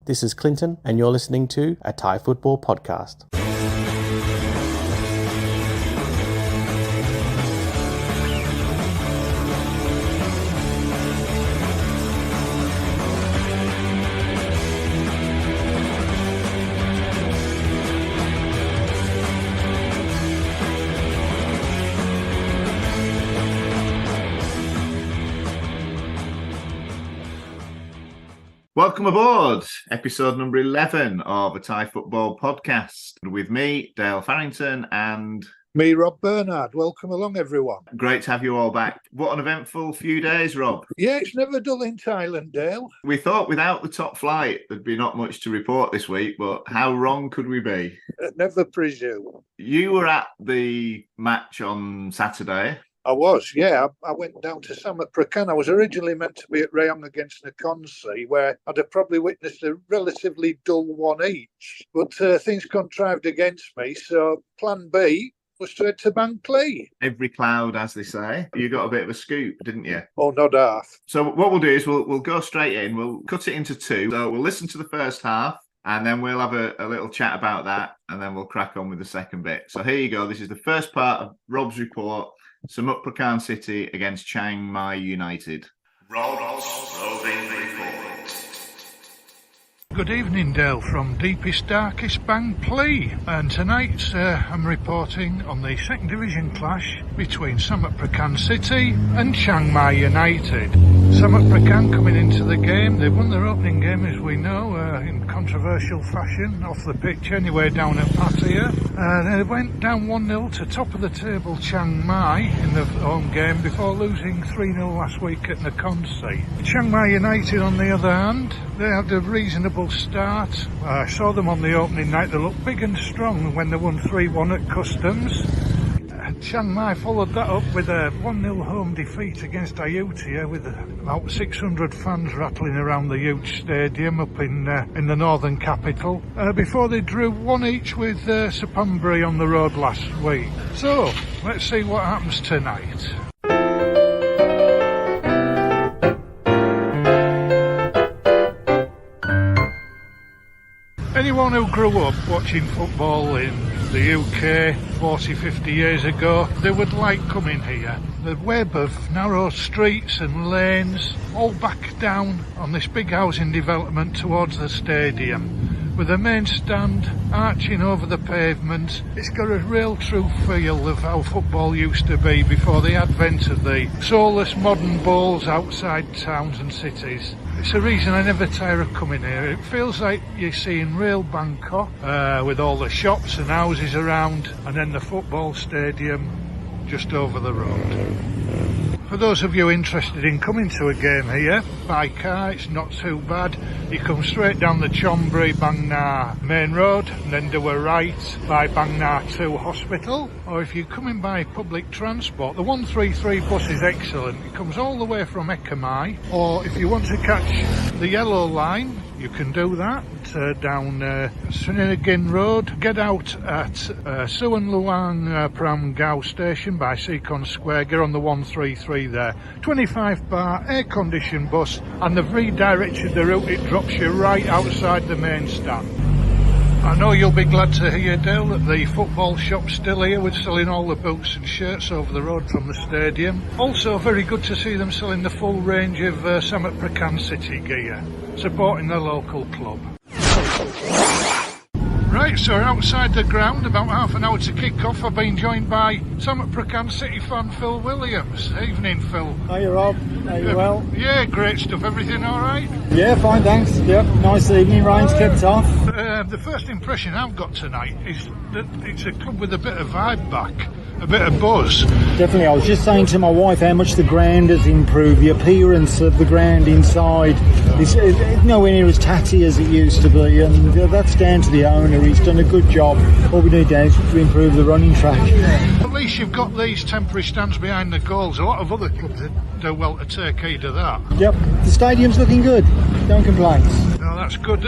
This is Clinton, and you're listening to a Thai Football Podcast. Welcome aboard, episode number 11 of a Thai Football Podcast with me, Dale Farrington, and me, Rob Bernard. Welcome along, everyone. Great to have you all back. What an eventful few days, Rob. Yeah, it's never dull in Thailand, Dale. We thought without the top flight, there'd be not much to report this week, but how wrong could we be? Never presume. You were at the match on Saturday. I was, yeah. I went down to Samut Prakan. I was originally meant to be at Rayong against Nakhon, where I'd have probably witnessed a relatively dull one each. But things contrived against me, so plan B was to head to Bangkok. Every cloud, as they say. You got a bit of a scoop, didn't you? Oh, not half. So what we'll do is we'll go straight in. We'll cut it into two. So we'll listen to the first half, and then we'll have a little chat about that, and then we'll crack on with the second bit. So here you go. This is the first part of Rob's report. Samut Prakan City against Chiang Mai United. Rob's Roving report. Good evening, Dale, from deepest, darkest Bangkok. And tonight I'm reporting on the second division clash between Samut Prakan City and Chiang Mai United. Samut Prakan coming into the game. They've won their opening game, as we know, in controversial fashion, off the pitch anyway, down at Pattaya. They went down 1-0 to top of the table Chiang Mai in the home game before losing 3-0 last week at Nakhon. Chiang Mai United, on the other hand, they had a reasonable start. I saw them on the opening night. They looked big and strong when they won 3-1 at Customs. Chiang Mai followed that up with a 1-0 home defeat against Ayutthaya, with about 600 fans rattling around the huge stadium up in the northern capital, before they drew 1 each with Suphanburi on the road last week. So let's see what happens tonight. Anyone who grew up watching football in the UK 40, 50 years ago, they would like coming here. The web of narrow streets and lanes, all back down on this big housing development towards the stadium, with a main stand arching over the pavement. It's got a real true feel of how football used to be before the advent of the soulless modern balls outside towns and cities. It's a reason I never tire of coming here. It feels like you're seeing real Bangkok, with all the shops and houses around, and then the football stadium just over the road. For those of you interested in coming to a game here, by car it's not too bad. You come straight down the Chonburi Bang Na main road and then do a right by Bang Na 2 Hospital. Or if you're coming by public transport, the 133 bus is excellent. It comes all the way from Ekamai. Or if you want to catch the yellow line, you can do that down Sunigin Road. Get out at Suan Luang Pram Gao station by Seacon Square. Get on the 133 there. 25 bar air-conditioned bus, and they've redirected the route. It drops you right outside the main stand. I know you'll be glad to hear, Dale, that the football shop's still here with selling all the boots and shirts over the road from the stadium. Also very good to see them selling the full range of Samut Prakan City gear, supporting the local club. Right, so outside the ground, about half an hour to kick off. I've been joined by Samut Prakan City fan Phil Williams. Evening, Phil. Hiya, Rob. Are you well? Yeah, great stuff. Everything all right? Yeah, fine, thanks. Yep, nice evening. Rain's kept off. The first impression I've got tonight is that it's a club with a bit of vibe back, a bit of buzz. Definitely. I was just saying to my wife how much the ground has improved. The appearance of the ground inside is nowhere near as tatty as it used to be, and that's down to the owner. He's done a good job. All we need now is to improve the running track. At least you've got these temporary stands behind the goals. A lot of other clubs do well to take heed of that. Yep, the stadium's looking good. No complaints. No, that's good.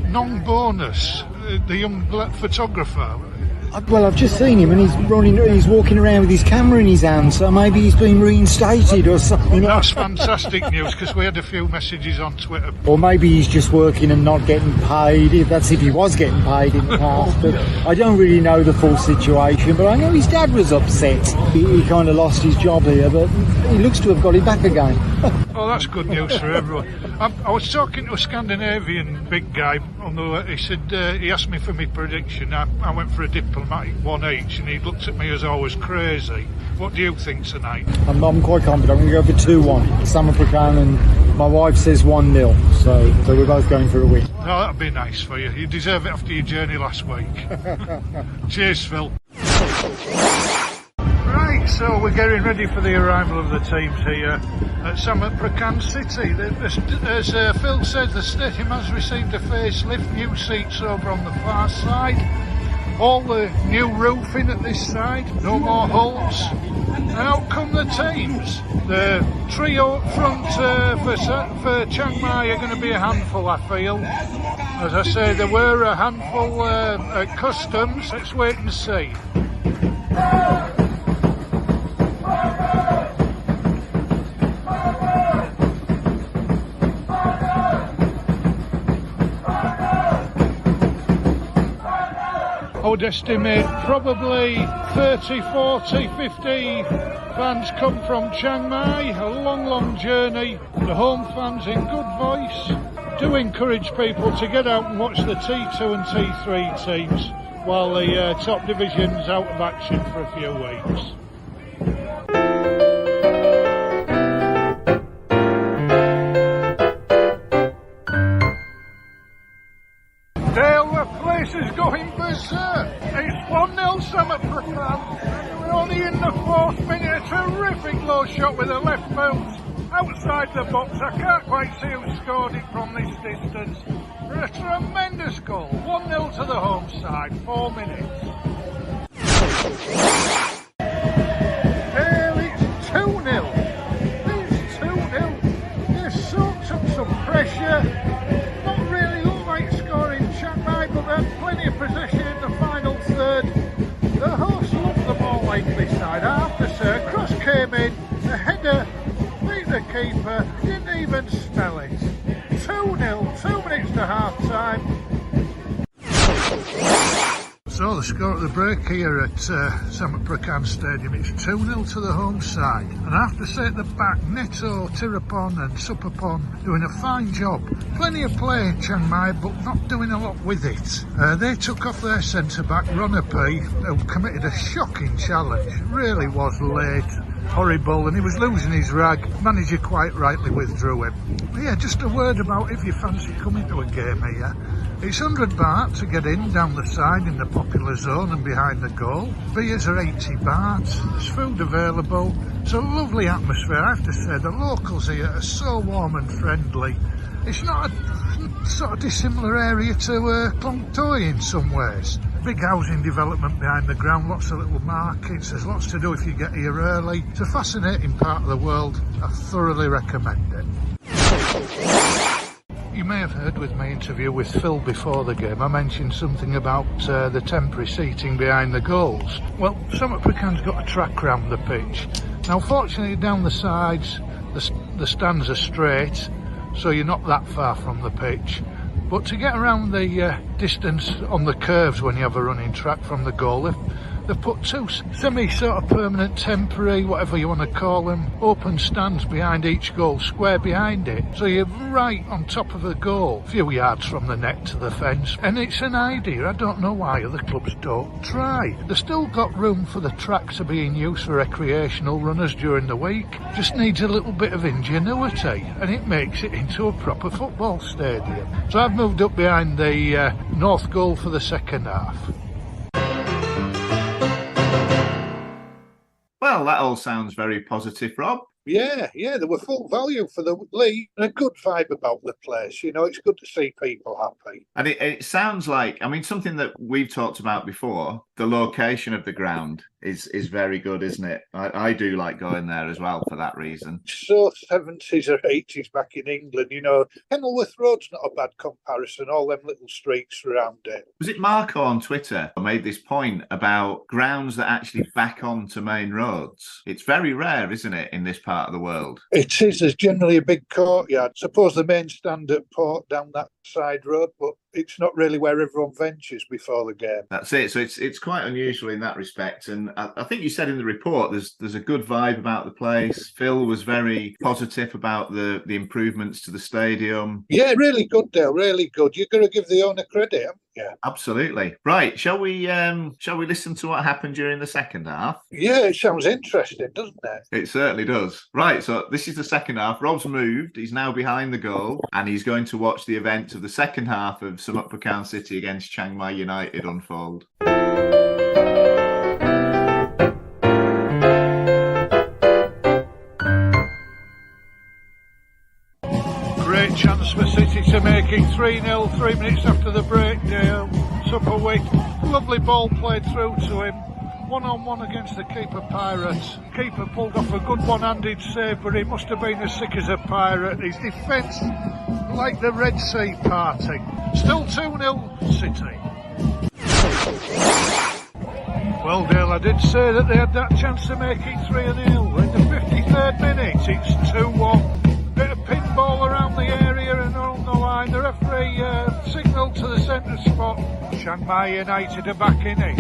Non-bonus, the young photographer. Well, I've just seen him and he's walking around with his camera in his hand, so maybe he's been reinstated or something. That's fantastic news, because we had a few messages on Twitter. Or maybe he's just working and not getting paid. That's if he was getting paid in the past. But I don't really know the full situation, but I know his dad was upset. He kind of lost his job here, but he looks to have got it back again. Oh, that's good news for everyone. I was talking to a Scandinavian big guy on the. He said he asked me for my prediction. I went for a diplomatic one each, and he looked at me as I was crazy. What do you think tonight? I'm quite confident. I'm going to go for 2-1. Summer Prakan, and my wife says 1-0. So we're both going for a win. Oh, that'd be nice for you. You deserve it after your journey last week. Cheers, Phil. Right, so we're getting ready for the arrival of the teams here at Samet Prakan City. As Phil said, the stadium has received a facelift, new seats over on the far side, all the new roofing at this side, no more holes. And out come the teams. The trio up front for Chiang Mai are going to be a handful, I feel. As I say, there were a handful at customs. Let's wait and see. I would estimate probably 30, 40, 50 fans come from Chiang Mai, a long journey. The home fans in good voice do encourage people to get out and watch the T2 and T3 teams while the top division's out of action for a few weeks. Dale, the place is going berserk. It's 1-0 Samet Prakan. We're only in the 4th minute. A terrific low shot with a left boot outside the box. I can't quite see who scored it from this distance. A tremendous goal. 1-0 to the home side. 4 minutes. Dale, it's 2-0. It's 2-0. They've soaked up some pressure. But they had plenty of possession in the final third. The hosts loved the more likely side. I have to say, a cross came in, the header beat the keeper, didn't even smell it. 2-0, 2 minutes to half time. So the score at the break here at Samet Prakan Stadium, it's 2-0 to the home side. And I have to say at the back, Neto, Tirapon and Supapon doing a fine job. Plenty of play in Chiang Mai, but not doing a lot with it. They took off their centre-back, Ronapi, who committed a shocking challenge. Really was late, horrible, and he was losing his rag. Manager quite rightly withdrew him. But yeah, just a word about if you fancy coming to a game here. It's 100 baht to get in down the side in the popular zone and behind the goal. Beers are 80 baht. There's food available. It's a lovely atmosphere. I have to say, the locals here are so warm and friendly. It's not a sort of dissimilar area to Klong Toi in some ways. Big housing development behind the ground, lots of little markets. There's lots to do if you get here early. It's a fascinating part of the world. I thoroughly recommend it. You may have heard with my interview with Phil before the game, I mentioned something about the temporary seating behind the goals. Well, Samet Prakan's got a track round the pitch. Now, fortunately, down the sides, the stands are straight, so you're not that far from the pitch. But to get around the distance on the curves when you have a running track from the goal, they've put two sort of permanent, temporary, whatever you want to call them, open stands behind each goal, square behind it. So you're right on top of the goal, a few yards from the net to the fence. And it's an idea. I don't know why other clubs don't try. They've still got room for the track to be in use for recreational runners during the week. Just needs a little bit of ingenuity, and it makes it into a proper football stadium. So I've moved up behind the north goal for the second half. Well, that all sounds very positive, Rob. Yeah, there were full value for the league and a good vibe about the place. You know, it's good to see people happy. And it sounds like, I mean, something that we've talked about before, the location of the ground is very good, isn't it? I do like going there as well for that reason. So 70s or 80s back in England, Kenilworth Road's not a bad comparison, all them little streets around it. Was it Marco on Twitter who made this point about grounds that actually back onto main roads? It's very rare, isn't it, in this part of the world? It is. There's generally a big courtyard. Suppose the main stand at Port down that side road, but it's not really where everyone ventures before the game. That's it. So it's quite unusual in that respect. And I think you said in the report there's a good vibe about the place. Phil was very positive about the improvements to the stadium. Yeah, really good, Dale. Really good. You've got to give the owner credit, haven't you? Absolutely. Right. Shall we listen to what happened during the second half? Yeah, it sounds interesting, doesn't it? It certainly does. Right. So this is the second half. Rob's moved. He's now behind the goal, and he's going to watch the event of the second half of Samut Prakan City against Chiang Mai United unfold. Great chance for City to make it 3-0 3 minutes after the break. Supperwick, lovely ball played through to him. 1-on-1 against the keeper Pirates. Keeper pulled off a good one-handed save, but he must have been as sick as a pirate. His defence like the Red Sea parting. Still 2-0 City. Well, Dale, I did say that they had that chance to make it 3-0. We're in the 53rd minute. It's 2-1. Bit of pinball around the area and on the line. The referee signalled to the centre spot. Chiang Mai United are back in it.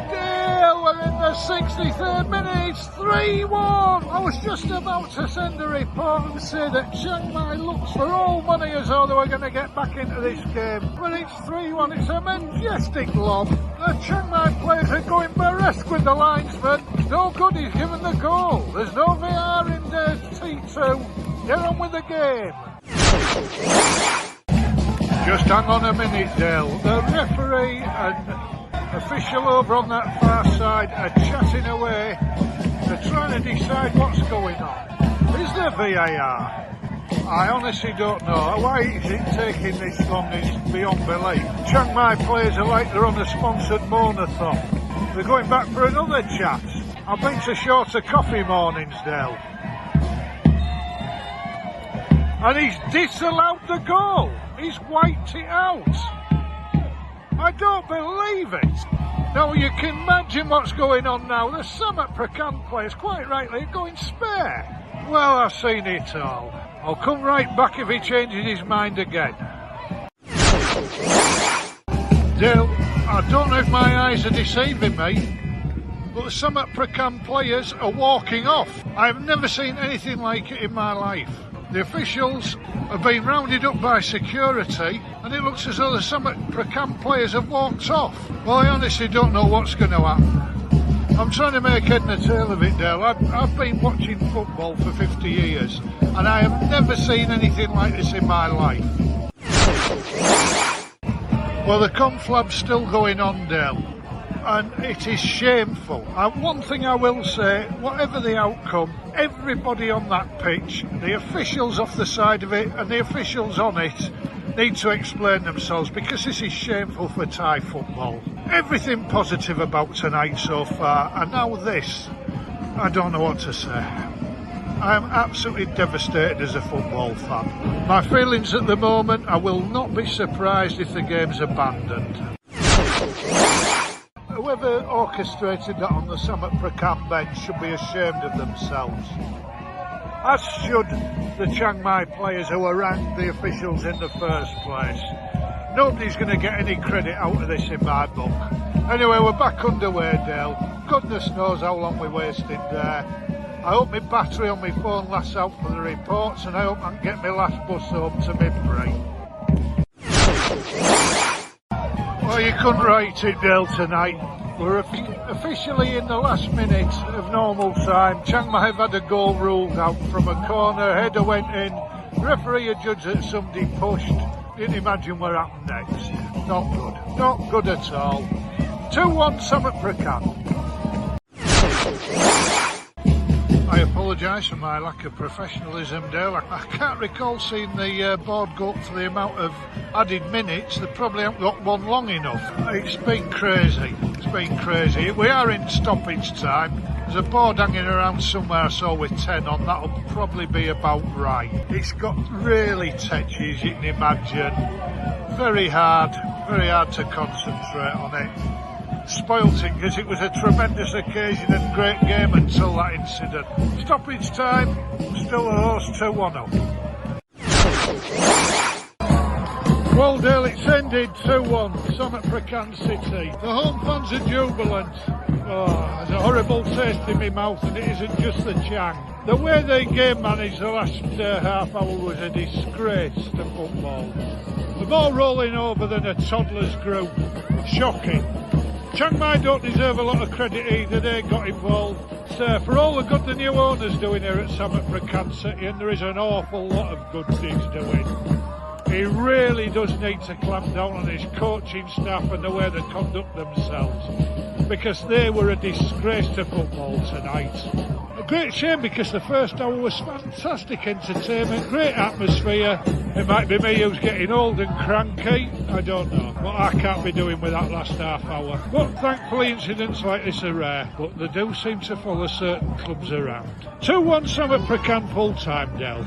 Dale, we're in the 63rd minute. It's 3-1. I was just about to send a report and say that Chiang Mai looks for all money as though they were going to get back into this game. But it's 3-1. It's a majestic lob. The Chiang Mai players are going burlesque with the linesman. No good, he's given the goal. There's no VR in the T2. Get on with the game. Just hang on a minute, Dale. The referee and official over on that far side are chatting away. They're trying to decide what's going on. Is there VAR? I honestly don't know. Why is it taking this long is beyond belief. Chiang Mai players are like they're on a sponsored monathon. They're going back for another chat. I've been to shorter coffee mornings, Dale. And he's disallowed the goal. He's wiped it out. I don't believe it. Now you can imagine what's going on now. The Samut Prakan players, quite rightly, are going spare. Well, I've seen it all. I'll come right back if he changes his mind again. Dale, I don't know if my eyes are deceiving me, but the Samut Prakan players are walking off. I've never seen anything like it in my life. The officials have been rounded up by security, and it looks as though the Samut Prakan players have walked off. Well, I honestly don't know what's going to happen. I'm trying to make head and a tail of it, Dale. I've been watching football for 50 years, and I have never seen anything like this in my life. Well, the conflab's still going on, Dale, and it is shameful. One thing I will say, whatever the outcome, everybody on that pitch, the officials off the side of it and the officials on it, need to explain themselves, because this is shameful for Thai football. Everything positive about tonight so far, and now this. I don't know what to say. I'm absolutely devastated as a football fan. My feelings at the moment, I will not be surprised if the game's abandoned. Whoever orchestrated that on the Samut Prakan bench should be ashamed of themselves. As should the Chiang Mai players who harangued the officials in the first place. Nobody's going to get any credit out of this in my book. Anyway, we're back underway, Dale. Goodness knows how long we wasted there. I hope my battery on my phone lasts out for the reports, and I hope I can get my last bus home to Midbury. Well, you couldn't write it, Dale, tonight. We're officially in the last minute of normal time. Chiang Mai have had a goal ruled out from a corner. Header went in. Referee judged that somebody pushed. Didn't imagine what happened next. Not good. Not good at all. 2-1 Samut Prakan. I apologise apologise for my lack of professionalism, Dale. I can't recall seeing the board go up for the amount of added minutes. They probably haven't got one long enough. It's been crazy. It's been crazy. We are in stoppage time. There's a board hanging around somewhere I saw with 10 on. That'll probably be about right. It's got really touchy, as you can imagine. Very hard to concentrate on it. Spoilt it because it was a tremendous occasion and great game until that incident. Stoppage time, still the horse 2-1 up. Well, Dale, it's ended 2-1, Summit Prakan City. The home fans are jubilant. Oh, there's a horrible taste in my mouth, and it isn't just the Chang. The way they game managed the last half hour was a disgrace to football. The ball rolling over than a toddler's group. Shocking. Chiang Mai don't deserve a lot of credit either. They got involved. So for all the good the new owner's doing here at Summit Prakan City, and there is an awful lot of good things doing, he really does need to clamp down on his coaching staff and the way they conduct themselves, because they were a disgrace to football tonight. A great shame, because the first hour was fantastic entertainment, great atmosphere. It might be me who's getting old and cranky, I don't know, what I can't be doing with that last half hour. But thankfully incidents like this are rare, but they do seem to follow certain clubs around. 2-1 Summit Prakan full time, Dell.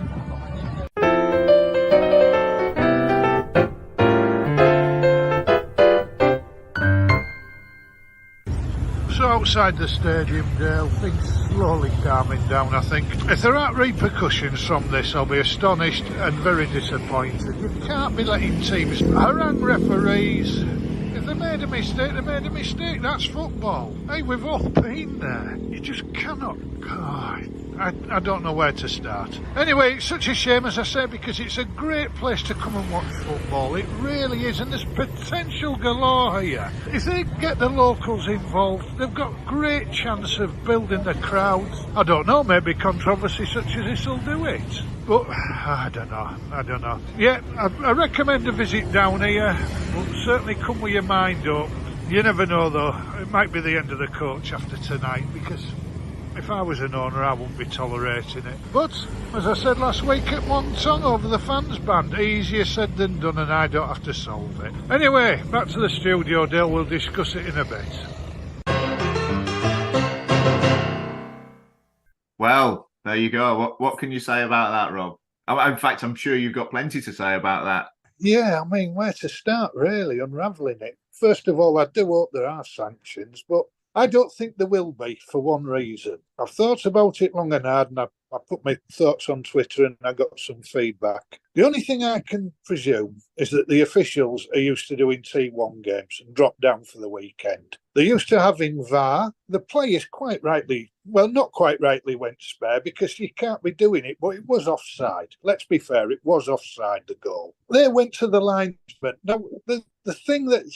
So outside the stadium, Dale, things slowly calming down, I think. If there aren't repercussions from this, I'll be astonished and very disappointed. You can't be letting teams harangue referees. If they made a mistake, they made a mistake. That's football. Hey, we've all been there. You just cannot... I don't know where to start. Anyway, it's such a shame, as I say, because it's a great place to come and watch football. It really is, and there's potential galore here. If they get the locals involved, they've got great chance of building the crowds. I don't know, maybe controversy such as this will do it. But, I don't know. Yeah, I recommend a visit down here, but certainly come with your mind up. You never know, though. It might be the end of the coach after tonight, because... if I was an owner, I wouldn't be tolerating it. But, as I said last week at One Tongue over the fans band, easier said than done, and I don't have to solve it. Anyway, back to the studio, Dale. We'll discuss it in a bit. Well, there you go. What can you say about that, Rob? In fact, I'm sure you've got plenty to say about that. Yeah, I mean, where to start, really, unravelling it? First of all, I do hope there are sanctions, but I don't think there will be, for one reason. I've thought about it long and hard, and I put my thoughts on Twitter and I got some feedback. The only thing I can presume is that the officials are used to doing T1 games and drop down for the weekend. They're used to having VAR. The players quite rightly, well, not quite rightly went spare, because you can't be doing it, but it was offside. Let's be fair, it was offside, the goal. They went to the linesman. Now, the thing that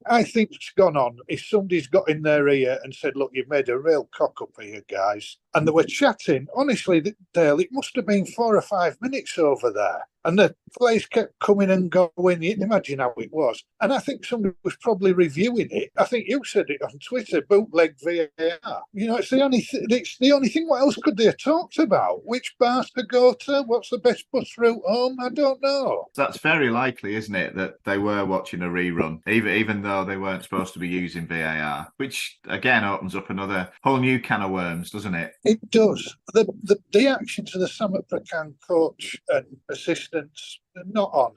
I think's gone on is somebody's got in their ear and said, look, you've made a real cock up here, guys. And they were chatting. Honestly, Dale, it must have been 4 or 5 minutes over there. And the players kept coming and going. You can imagine how it was. And I think somebody was probably reviewing it. I think you said it on Twitter, bootleg VAR. You know, it's the only thing. What else could they have talked about? Which bars to go to? What's the best bus route home? I don't know. That's very likely, isn't it, that they were watching a rerun, even though they weren't supposed to be using VAR, which, again, opens up another whole new can of worms, doesn't it? It does. The action to the Summit Prakan coach and assistant, not on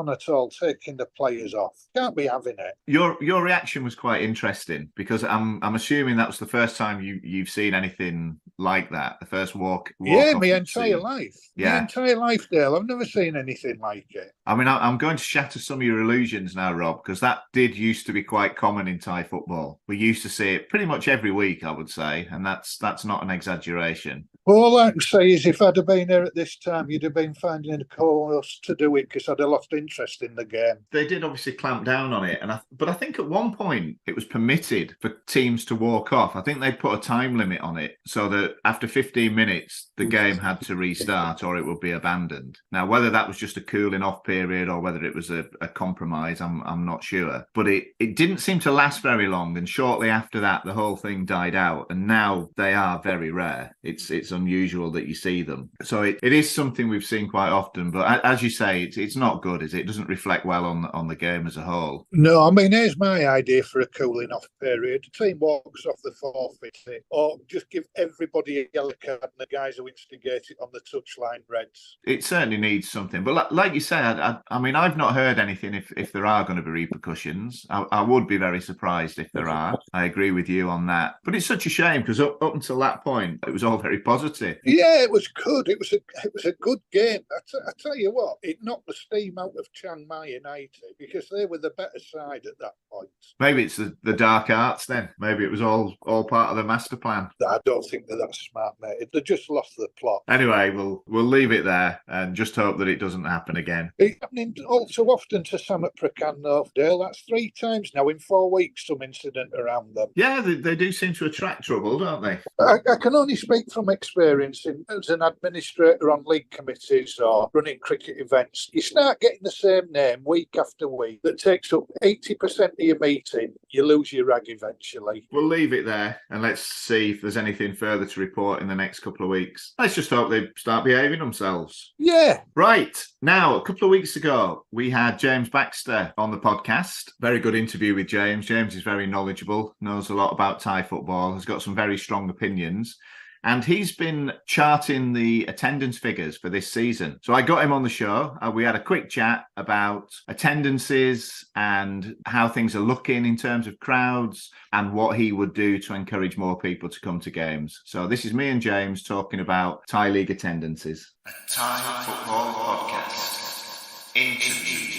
at all, taking the players off. Can't be having it. Your reaction was quite interesting, because I'm assuming that was the first time you've seen anything like that. The first walk yeah, my entire life. Yeah, my entire life, Dale. I've never seen anything like it. I mean, I'm going to shatter some of your illusions now, Rob, because that did used to be quite common in Thai football. We used to see it pretty much every week, I would say, and that's not an exaggeration. Well, all I can say is, if I'd have been here at this time, you'd have been finding a cause to do it, because I'd have lost interest in the game. They did obviously clamp down on it, but I think at one point it was permitted for teams to walk off. I think they put a time limit on it so that after 15 minutes the game had to restart or it would be abandoned. Now, whether that was just a cooling off period or whether it was a compromise, I'm not sure. But it didn't seem to last very long, and shortly after that the whole thing died out, and now they are very rare. It's unusual that you see them. So it is something we've seen quite often, but as you say, it's not good, is it? It doesn't reflect well on the game as a whole. No, I mean, here's my idea for a cooling off period. The team walks off the forfeit, or just give everybody a yellow card and the guys who instigate it on the touchline reds. It certainly needs something. But like you say, I mean, I've not heard anything if there are going to be repercussions. I would be very surprised if there are. I agree with you on that. But it's such a shame because up until that point, it was all very positive. Yeah, it was good. It was a good game. I tell you what, it knocked the steam out of Chiang Mai United because they were the better side at that point. Maybe it's the dark arts then. Maybe it was all part of the master plan. I don't think that's smart, mate. They just lost the plot. Anyway, we'll leave it there and just hope that it doesn't happen again. It's happening all too often to Sam at Prakan, Dale. That's 3 times now in 4 weeks, some incident around them. Yeah, they do seem to attract trouble, don't they? I can only speak from experience as an administrator on league committees or running cricket events. You start getting the same name week after week that takes up 80% of your meeting, you lose your rag eventually. We'll leave it there and let's see if there's anything further to report in the next couple of weeks. Let's just hope they start behaving themselves. Yeah. Right. Now, a couple of weeks ago, we had James Baxter on the podcast. Very good interview with James. James is very knowledgeable, knows a lot about Thai football, has got some very strong opinions. And he's been charting the attendance figures for this season. So I got him on the show. We had a quick chat about attendances and how things are looking in terms of crowds and what he would do to encourage more people to come to games. So this is me and James talking about Thai League attendances. A Thai Football Podcast interview.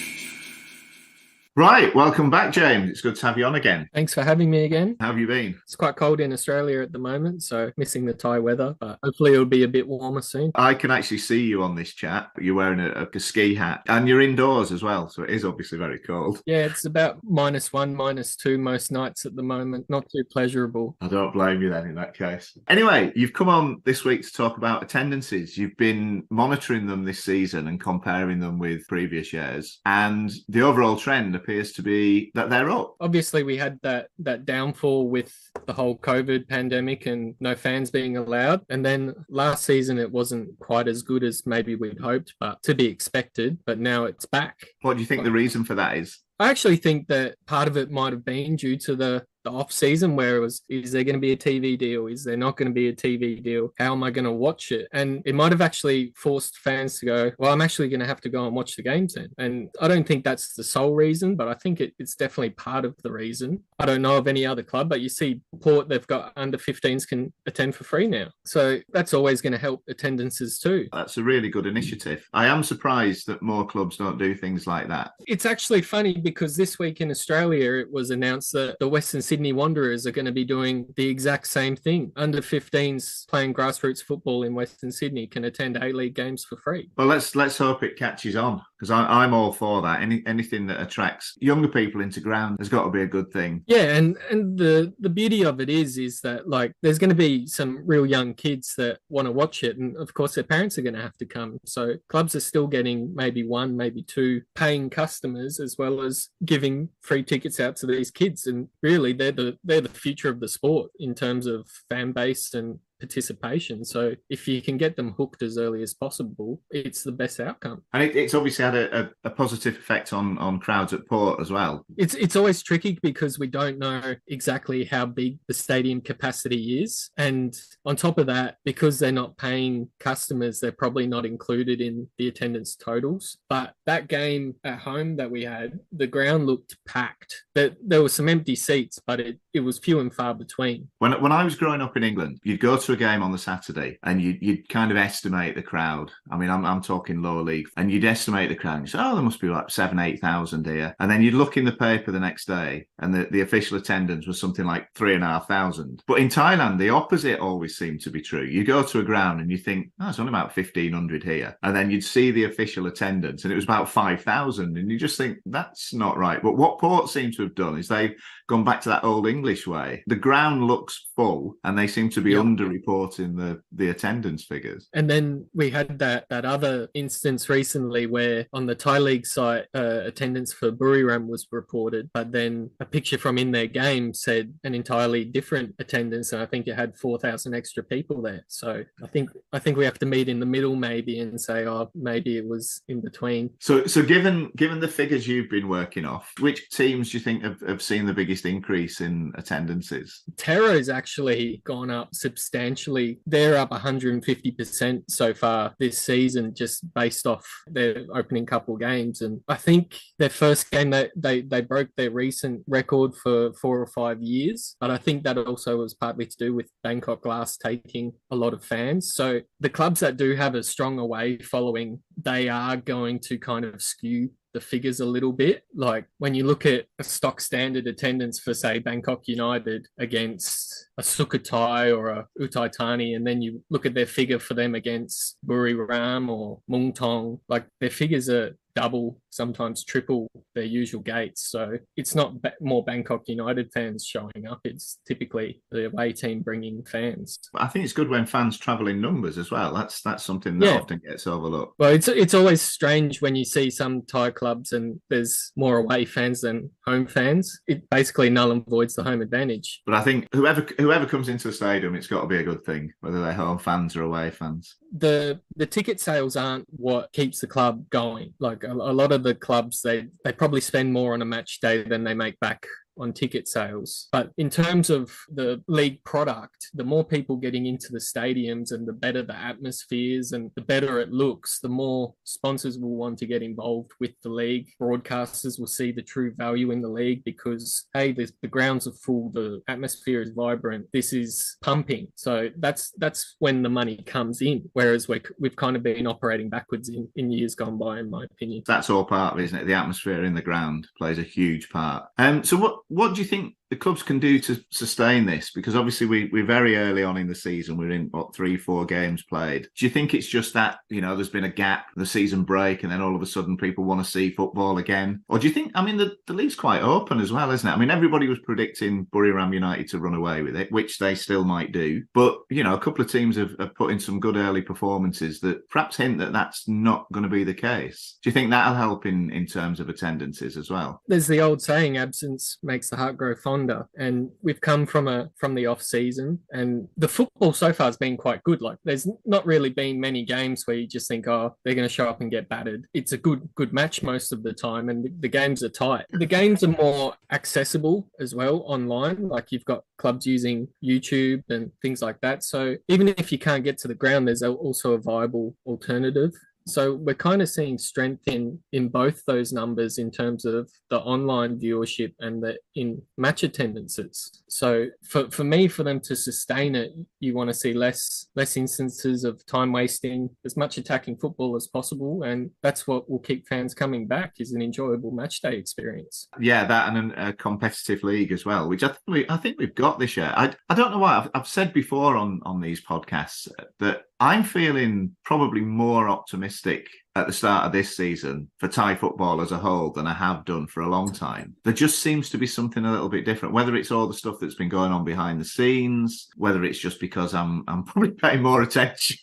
Right, welcome back, James. It's good to have you on again. Thanks for having me again. How have you been? It's quite cold in Australia at the moment, so missing the Thai weather, but hopefully it'll be a bit warmer soon. I can actually see you on this chat. You're wearing a ski hat and you're indoors as well, so it is obviously very cold. Yeah, it's about -1, -2 most nights at the moment. Not too pleasurable. I don't blame you then in that case. Anyway, you've come on this week to talk about attendances. You've been monitoring them this season and comparing them with previous years, and the overall trend appears to be that they're up. Obviously, we had that downfall with the whole COVID pandemic and no fans being allowed. And then last season, it wasn't quite as good as maybe we'd hoped, but to be expected. But now it's back. What do you think the reason for that is? I actually think that part of it might have been due to the off season where it was, is there going to be a TV deal? Is there not going to be a TV deal? How am I going to watch it? And it might have actually forced fans to go, well, I'm actually going to have to go and watch the games then. And I don't think that's the sole reason, but I think it's definitely part of the reason. I don't know of any other club, but you see Port, they've got under 15s can attend for free now. So that's always going to help attendances too. That's a really good initiative. I am surprised that more clubs don't do things like that. It's actually funny because this week in Australia, it was announced that the Western Sydney Wanderers are going to be doing the exact same thing. Under 15s playing grassroots football in Western Sydney can attend A-League games for free. Well, let's hope it catches on, because I'm all for that. Anything that attracts younger people into ground has got to be a good thing. Yeah, and the beauty of it is that, like, there's going to be some real young kids that want to watch it, and of course their parents are going to have to come. So clubs are still getting maybe 1, maybe 2 paying customers, as well as giving free tickets out to these kids. And really, they're the future of the sport in terms of fan base and participation. So if you can get them hooked as early as possible, it's the best outcome. And it's obviously had a positive effect on crowds at Port as well. It's always tricky because we don't know exactly how big the stadium capacity is. And on top of that, because they're not paying customers, they're probably not included in the attendance totals. But that game at home that we had, the ground looked packed. There were some empty seats, but it it was few and far between. When I was growing up in England, you'd go to a game on the Saturday and you'd kind of estimate the crowd. I mean, I'm talking lower league, and you'd estimate the crowd. And you say, oh, there must be like 7,000-8,000 here. And then you'd look in the paper the next day, and the official attendance was something like 3,500. But in Thailand, the opposite always seemed to be true. You go to a ground and you think, oh, it's only about 1,500 here, and then you'd see the official attendance, and it was about 5,000, and you just think that's not right. But what Port seem to have done is they've gone back to that old English way. The ground looks full, and they seem to be underreporting the attendance figures. And then we had that other instance recently where on the Thai League site, attendance for Buriram was reported, but then a picture from in their game said an entirely different attendance, and I think it had 4,000 extra people there. So I think we have to meet in the middle maybe and say, oh, maybe it was in between. So given the figures you've been working off, which teams do you think have seen the biggest increase in attendances? Terra's actually gone up substantially. They're up 150% so far this season, just based off their opening couple of games. And I think their first game, they broke their recent record for 4 or 5 years. But I think that also was partly to do with Bangkok Glass taking a lot of fans. So the clubs that do have a strong away following, they are going to kind of skew the figures a little bit. Like when you look at a stock standard attendance for, say, Bangkok United against a Sukhothai or a Uthai Thani, and then you look at their figure for them against Buriram or Mung Thong, like their figures are double, sometimes triple their usual gates. So it's not more Bangkok United fans showing up. It's typically the away team bringing fans. I think it's good when fans travel in numbers as well. That's something that often gets overlooked. Well, it's always strange when you see some Thai clubs and there's more away fans than home fans. It basically null and voids the home advantage. But I think whoever comes into the stadium, it's got to be a good thing, whether they're home fans or away fans. The ticket sales aren't what keeps the club going. Like a lot of the clubs, they probably spend more on a match day than they make back on ticket sales. But in terms of the league product, the more people getting into the stadiums and the better the atmospheres and the better it looks, the more sponsors will want to get involved with the league. Broadcasters will see the true value in the league because, hey, the grounds are full, the atmosphere is vibrant, this is pumping. So that's when the money comes in, whereas we've kind of been operating backwards in years gone by, in my opinion. That's all part of it, isn't it? The atmosphere in the ground plays a huge part. So what do you think the clubs can do to sustain this? Because obviously we're very early on in the season. We're in 3-4 games played. Do you think it's just that, there's been a gap, the season break, and then all of a sudden people want to see football again? Or do you think, the league's quite open as well, isn't it? Everybody was predicting Buriram United to run away with it, which they still might do. But, a couple of teams have put in some good early performances that perhaps hint that that's not going to be the case. Do you think that'll help in terms of attendances as well? There's the old saying, absence makes the heart grow fonder. And we've come from the off season, and the football so far has been quite good. Like there's not really been many games where you just think, oh, they're going to show up and get battered. It's a good match most of the time, and the games are tight. The games are more accessible as well online. Like you've got clubs using YouTube and things like that. So even if you can't get to the ground, there's also a viable alternative. So we're kind of seeing strength in both those numbers in terms of the online viewership and the in match attendances. So for me, for them to sustain it, you want to see less instances of time wasting, as much attacking football as possible, and that's what will keep fans coming back, is an enjoyable match day experience. Yeah, that and a competitive league as well, which I think we've got this year. I don't know why. I've said before on these podcasts that I'm feeling probably more optimistic at the start of this season for Thai football as a whole than I have done for a long time. There just seems to be something a little bit different, whether it's all the stuff that's been going on behind the scenes, whether it's just because I'm probably paying more attention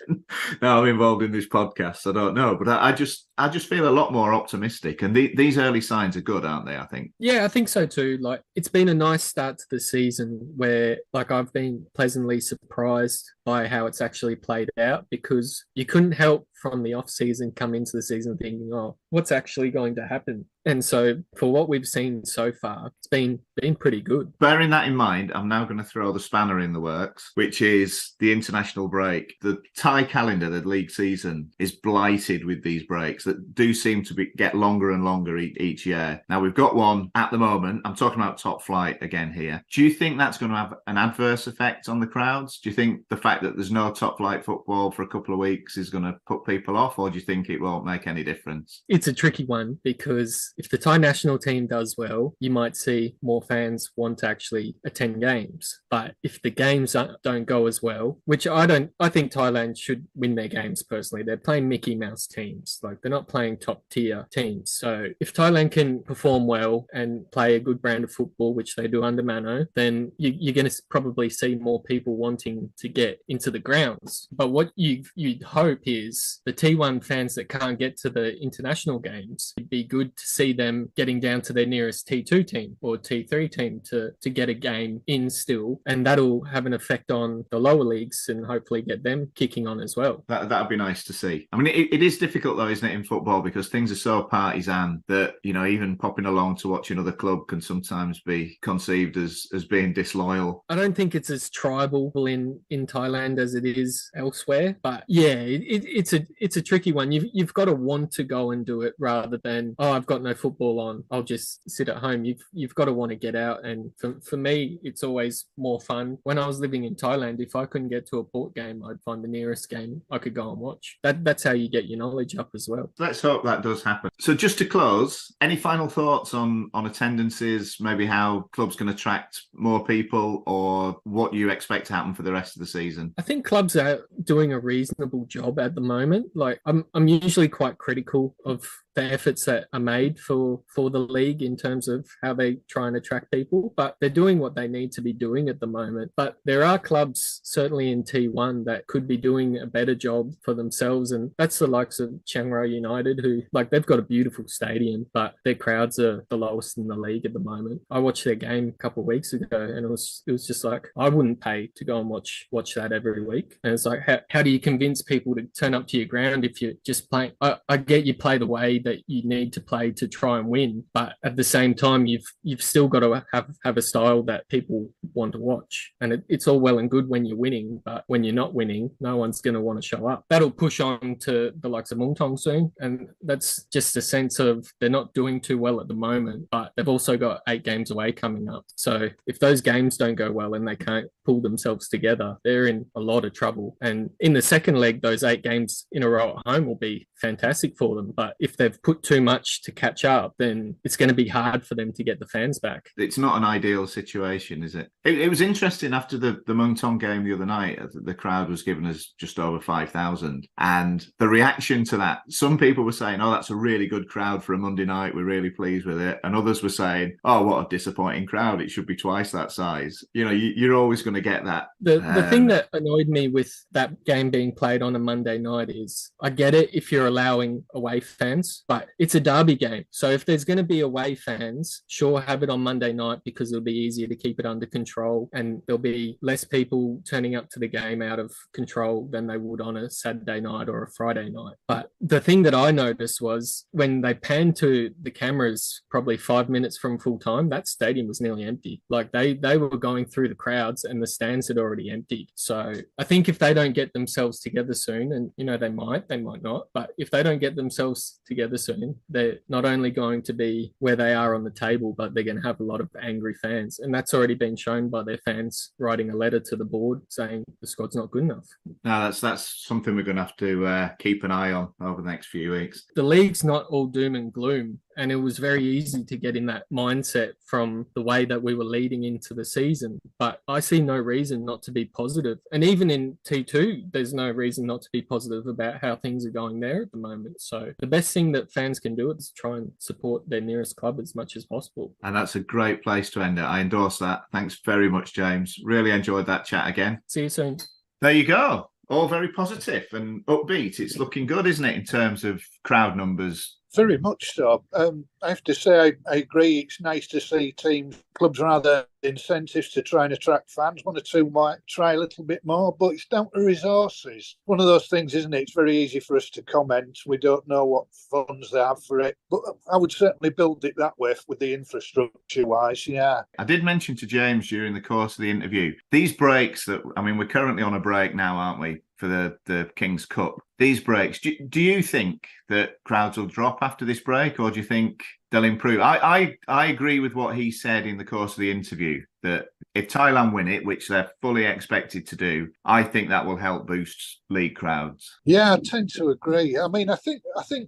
now I'm involved in this podcast. I don't know, but I just feel a lot more optimistic, and these early signs are good, aren't they? I think. Yeah, I think so too. Like it's been a nice start to the season where I've been pleasantly surprised by how it's actually played out, because you couldn't help from the off season come into the season thinking, oh, what's actually going to happen. And so for what we've seen so far, it's been pretty good. Bearing that in mind, I'm now going to throw the spanner in the works, which is the international break. The Thai calendar, the league season, is blighted with these breaks that do seem to get longer and longer each year. Now, we've got one at the moment. I'm talking about top flight again here. Do you think that's going to have an adverse effect on the crowds? Do you think the fact that there's no top flight football for a couple of weeks is going to put people off, or do you think it won't make any difference? It's a tricky one, because if the Thai national team does well, you might see more fans want to actually attend games. But if the games don't go as well, which I think Thailand should win their games personally. They're playing Mickey Mouse teams. Like, they're not playing top tier teams. So if Thailand can perform well and play a good brand of football, which they do under Mano, then you're going to probably see more people wanting to get into the grounds. But what you'd hope is the T1 fans that can't get to the international games, it'd be good to see them getting down to their nearest T2 team or T3 team to get a game in still, and that'll have an effect on the lower leagues and hopefully get them kicking on as well. That'd be nice to see. I mean, it is difficult though, isn't it, in football, because things are so partisan that, you know, even popping along to watch another club can sometimes be conceived as being disloyal. I don't think it's as tribal in Thailand as it is elsewhere, but yeah, it's a tricky one. You've got to want to go and do it rather than, oh, I've got no football on, I'll just sit at home. You've got to want to get out, and for me, it's always more fun. When I was living in Thailand, if I couldn't get to a Port game, I'd find the nearest game I could go and watch. That's how you get your knowledge up as well. Let's hope that does happen. So just to close, any final thoughts on attendances, maybe how clubs can attract more people, or what you expect to happen for the rest of the season? I think clubs are doing a reasonable job at the moment. Like, I'm usually quite critical of the efforts that are made for the league in terms of how they try and attract people, but they're doing what they need to be doing at the moment. But there are clubs, certainly in T1, that could be doing a better job for themselves, and that's the likes of Chiang Rai United, who, like, they've got a beautiful stadium, but their crowds are the lowest in the league at the moment. I watched their game a couple of weeks ago, and it was just like, I wouldn't pay to go and watch that every week. And it's like, how do you convince people to turn up to your ground if you're just playing? I get you play the way that you need to play to try and win, but at the same time, you've still got to have a style that people want to watch. And it's all well and good when you're winning, but when you're not winning, no one's going to want to show up. That'll push on to the likes of Muangthong soon, and that's just a sense of they're not doing too well at the moment, but they've also got 8 games away coming up. So if those games don't go well and they can't pull themselves together, they're in a lot of trouble. And in the second leg, those 8 games in a row at home will be fantastic for them. But if they've put too much to catch up, then it's going to be hard for them to get the fans back. It's not an ideal situation, is it? It was interesting after the Muangthong game the other night. The crowd was giving us just over 5,000, and the reaction to that, some people were saying, oh, that's a really good crowd for a Monday night, we're really pleased with it, and others were saying, oh, what a disappointing crowd, it should be twice that size. You know, you're always going to get that. The thing that annoyed me with that game being played on a Monday night is, I get it if you're allowing away fans, but it's a derby game. So if there's going to be away fans, sure, have it on Monday night, because it'll be easier to keep it under control, and there'll be less people turning up to the game out of control than they would on a Saturday night or a Friday night. But the thing that I noticed was when they panned to the cameras probably 5 minutes from full time, that stadium was nearly empty. Like, they were going through the crowds and the stands had already emptied. So I think if they don't get themselves together soon, and you know, they might not, but if they don't get themselves together soon, they're not only going to be where they are on the table, but they're going to have a lot of angry fans. And that's already been shown by their fans writing a letter to the board saying the squad's not good enough. No, that's something we're going to have to keep an eye on over the next few weeks. The league's not all doom and gloom. And it was very easy to get in that mindset from the way that we were leading into the season. But I see no reason not to be positive. And even in T2, there's no reason not to be positive about how things are going there at the moment. So the best thing that fans can do is try and support their nearest club as much as possible. And that's a great place to end it. I endorse that. Thanks very much, James. Really enjoyed that chat again. See you soon. There you go. All very positive and upbeat. It's looking good, isn't it, in terms of crowd numbers? Very much so. I have to say, I agree. It's nice to see teams Clubs are either incentives to try and attract fans. One or two might try a little bit more, but it's down to resources. One of those things, isn't it? It's very easy for us to comment. We don't know what funds they have for it, but I would certainly build it that way with the infrastructure-wise, yeah. I did mention to James during the course of the interview, these breaks we're currently on a break now, aren't we, for the King's Cup? These breaks, do you think that crowds will drop after this break, or do you think they'll improve? I agree with what he said in the course of the interview, that if Thailand win it, which they're fully expected to do, I think that will help boost league crowds. Yeah, I tend to agree. I mean, I think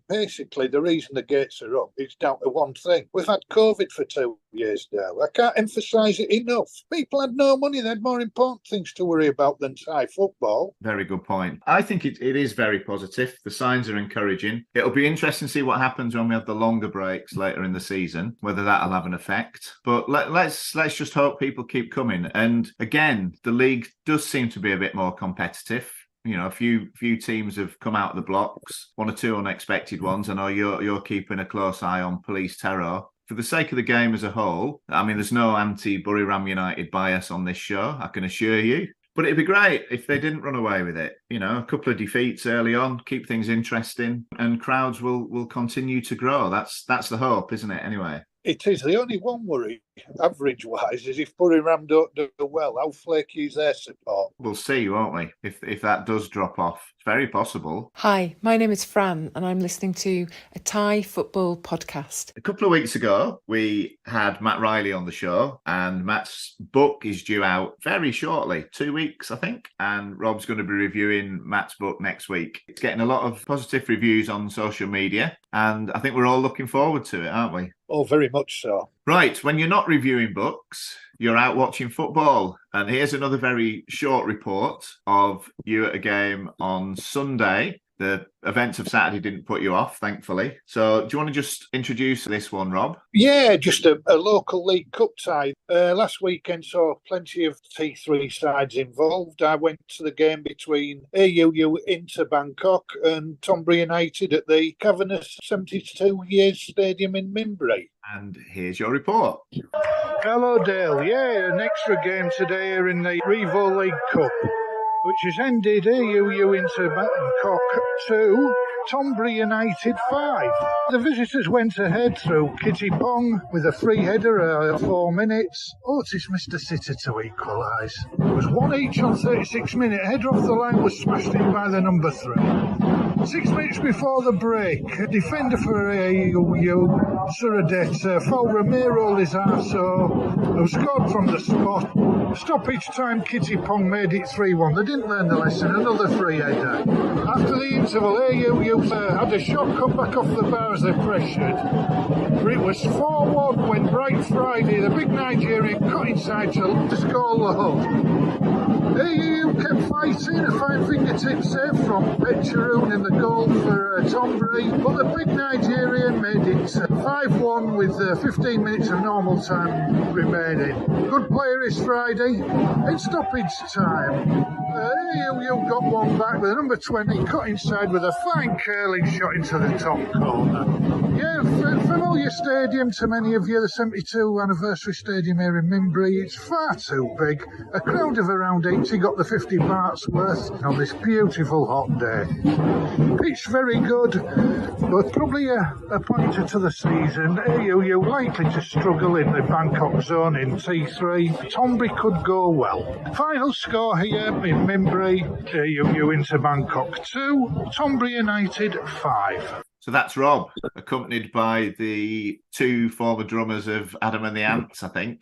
basically the reason the gates are up is down to one thing. We've had COVID for 2 years now. I can't emphasise it enough. People had no money. They had more important things to worry about than Thai football. Very good point. I think it is very positive. The signs are encouraging. It'll be interesting to see what happens when we have the longer breaks later in the season, whether that'll have an effect. But let's just hope people keep coming. And again, the league does seem to be a bit more competitive. You know, a few teams have come out of the blocks, one or two unexpected ones. I know you're keeping a close eye on Police Terror. For the sake of the game as a whole, I mean, there's no anti-Buriram United bias on this show, I can assure you. But it'd be great if they didn't run away with it. You know, a couple of defeats early on, keep things interesting, and crowds will continue to grow. That's the hope, isn't it, anyway? It is. The only one worry, average-wise, is if Buriram don't do well, how flaky is their support? We'll see, won't we, if that does drop off. It's very possible. Hi, my name is Fran, and I'm listening to a Thai football podcast. A couple of weeks ago, we had Matt Riley on the show, and Matt's book is due out very shortly, 2 weeks, I think. And Rob's going to be reviewing Matt's book next week. It's getting a lot of positive reviews on social media, and I think we're all looking forward to it, aren't we? Oh, very much so. Right, when you're not reviewing books, you're out watching football. And here's another very short report of you at a game on Sunday. The events of Saturday didn't put you off, thankfully. So do you want to just introduce this one, Rob? Yeah, just a local League Cup tie. Last weekend saw plenty of T3 sides involved. I went to the game between AUU Inter Bangkok and Tonbri United at the cavernous 72 Years Stadium in Minbury. And here's your report. Hello, Dale. Yeah, an extra game today here in the Revo League Cup, which has ended AUU Inter Bangkok 2, Tonbri United 5. The visitors went ahead through Kitty Pong with a free header at 4 minutes. Otis missed a sitter to equalise. It was 1 each on 36 minutes. Header off the line was smashed in by the number 3. 6 minutes before the break, a defender for AUU, Suradet, fouled Ramiro Lizarzo, who scored from the spot. Stoppage time, Kitty Pong made it 3-1. They didn't learn the lesson, another free header. After the interval, AUU had a shot come back off the bar as they pressured. But it was 4-1 when Bright Friday, the big Nigerian, cut inside to score low. AUU kept fighting, a fine fingertip save from Petcharoon in the goal for Tonbri, but the big Nigerian made it 5-1 with 15 minutes of normal time remaining. Good player is Friday. In stoppage time, AUU got one back with number 20, cut inside with a fine curling shot into the top corner. Yeah, familiar stadium to many of you, the 72 anniversary stadium here in Minbury. It's far too big. A crowd of around 80 got the 50 bahts worth on this beautiful hot day. Pitch very good, but probably a pointer to the season. AUU likely to struggle in the Bangkok zone in T3. Tonbri could go well. Final score here in Minbury, AUU Inter Bangkok 2, Tonbri United 5. So that's Rob, accompanied by the 2 former drummers of Adam and the Ants, I think.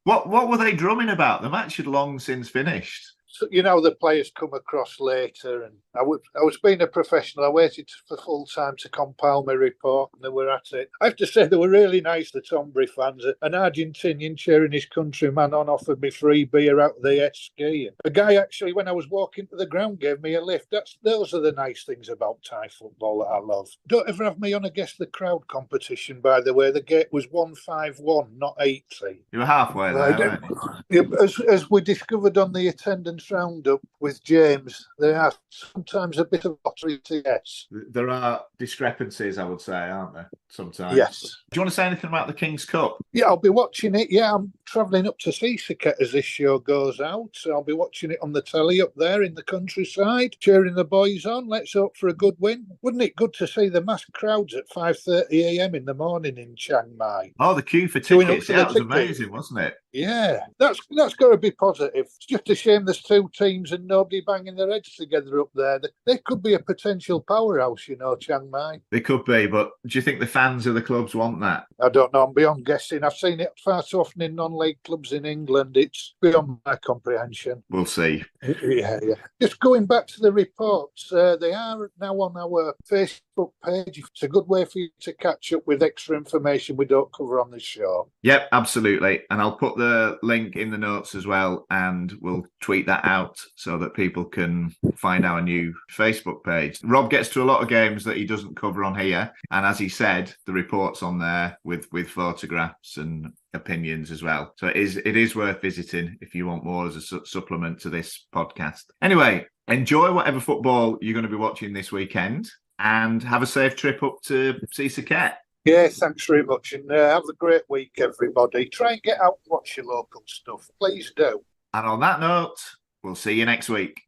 What were they drumming about? The match had long since finished. So, you know, the players come across later, and I was being a professional. I waited for full time to compile my report, and they were at it. I have to say they were really nice, the Tonbri fans. An Argentinian cheering his countryman on offered me free beer out of the ski. A guy actually, when I was walking to the ground, gave me a lift. Those are the nice things about Thai football that I love. Don't ever have me on a guess the crowd competition, by the way. The gate was 151, not 80. You were halfway there, weren't you? Yeah, as we discovered on the attendance Fans Roundup with James, they are sometimes a bit of lottery to guess. There are discrepancies, I would say, aren't there? Sometimes. Yes. Do you want to say anything about the King's Cup? Yeah, I'll be watching it. Yeah, I'm travelling up to Seasicket as this show goes out. So I'll be watching it on the telly up there in the countryside, cheering the boys on. Let's hope for a good win. Wouldn't it good to see the mass crowds at 5:30 a.m. in the morning in Chiang Mai? Oh, the queue for Queuing up tickets. for Yeah, the that was tickets. amazing, wasn't it? Yeah, that's got to be positive. It's just a shame there's two teams and nobody banging their heads together up there. They could be a potential powerhouse, you know, Chiang Mai. They could be, but do you think the fans of the clubs want that? I don't know. I'm beyond guessing. I've seen it far too often in non-league clubs in England. It's beyond my comprehension. We'll see. Yeah. Just going back to the reports, they are now on our Facebook page. It's a good way for you to catch up with extra information we don't cover on the show. Yep, absolutely. And I'll put the link in the notes as well, and we'll tweet that out so that people can find our new Facebook page. Rob gets to a lot of games that he doesn't cover on here. And as he said, the report's on there with photographs and opinions as well. So it is worth visiting if you want more as a supplement to this podcast. Anyway, enjoy whatever football you're going to be watching this weekend and have a safe trip up to Seasicket. Yeah, thanks very much. And have a great week, everybody. Try and get out and watch your local stuff. Please do. And on that note, we'll see you next week.